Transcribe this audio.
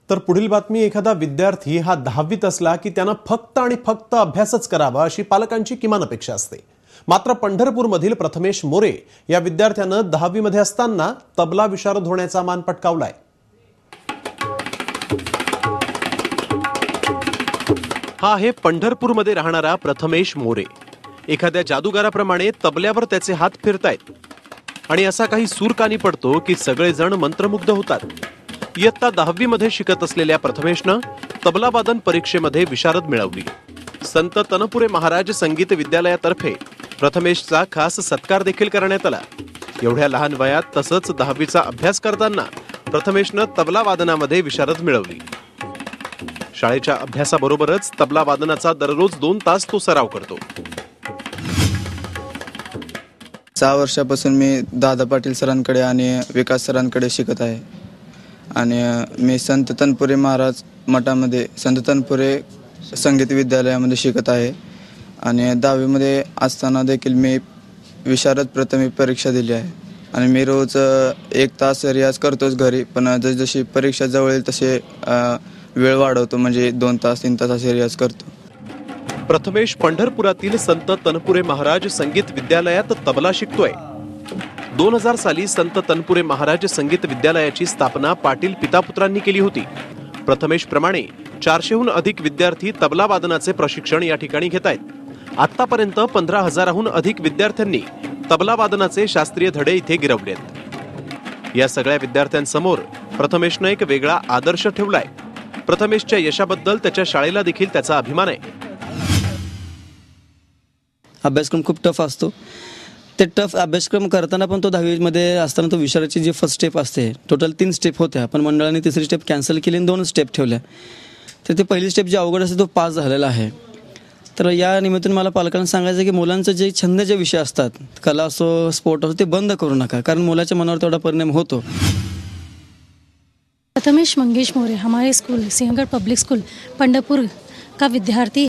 तर पुढील बातमी, एखादा विद्यार्थी हा 10वीत असला की त्यानं फक्त आणि फक्त अभ्यासच करावा अशी पालकांची किमान अपेक्षा असते. मात्र पंढरपूरमधील प्रथमेश मोरे या विद्यार्थ्यानं 10वी मध्ये असताना तबला विशारद होण्याचा मान पटकावलाय. हा आहे पंढरपूरमध्ये राहणारा प्रथमेश मोरे. एखाद्या जादूगाराप्रमाणे तबल्यावर त्याचे हात फिरतायत आणि असा काही सूर कानी पडतो की सगळेजण मंत्रमुग्ध होतात. इयत्ता 10वी मध्ये शिकत असलेल्या प्रथमेशनं तबलावादन परीक्षेमध्ये विशारद मिळवली. संत तनपुरे महाराज संगीत विद्यालयातर्फे प्रथमेशचा खास सत्कार देखील करण्यात आला. एवढ्या लहान वयात तसंच 10वीचा अभ्यास करताना प्रथमेशनं तबला वादनामध्ये विशारद मिळवली. शाळेच्या अभ्यासाबरोबरच तबला वादनाचा दररोज 2 तास तो सराव करतो. 6 वर्षापासून मी दादा पाटील सरांकडे आणि विकास सरांकडे शिकत आहे. आणि मी संत तनपुरे महाराज मठामध्ये संत तनपुरे संगीत विद्यालयामध्ये शिकत आहे. आणि 10वी मध्ये असताना देखील मी विशारद प्रथम परीक्षा दिली आहे. आणि मी रोज 1 तास रियाज करतोच घरी, पण जशी परीक्षा जवळ येईल तसे वेळ वाढवतो, म्हणजे 2 तास 3 तास असे रियाज करतो. प्रथमेश पंढरपुरातील संत तनपुरे महाराज संगीत विद्यालयात तबला शिकतोय. 2000 साली संत तनपुरे महाराज संगीत विद्यालयाची स्थापना पाटील पितापुत्रांनी केली होती. प्रथमेश प्रमाणे 400हून अधिक विद्यार्थी तबला वादनाचे प्रशिक्षण या ठिकाणी घेत आहेत. आतापर्यंत 15,000हून अधिक विद्यार्थ्यांनी तबला वादनाचे शास्त्रीय धडे इथे गिरवलेत. या सगळ्या विद्यार्थ्यांसमोर प्रथमेशनं एक वेगळा आदर्श ठेवलाय. प्रथमेशच्या यशाबद्दल त्याच्या शाळेला देखील त्याचा अभिमान आहे. अभ्यासक्रम खूप टफ असतो. ते टफ अभ्यासक्रम करताना पण तो 10वी मध्ये असताना तो विशारदची जी फर्स्ट स्टेप असते, टोटल 3 स्टेप होत्या, पण मंडळाने 3री स्टेप कॅन्सल केली आणि 2 स्टेप ठेवल्या. तर ते पहिली स्टेप जी अवघड असते तो पास झालेला आहे. तर या निमित्ताने मला पालकांना सांगायचं की मुलांचं जे छंदाचे विषय असतात, कला असो स्पोर्ट असो, ते बंद करू नका, कारण मुलाच्या मनावर तेवढा परिणाम होतो. प्रथमेश मंगेश मोरे हमारे school Sinhagad public school Pandharpur का विद्यार्थी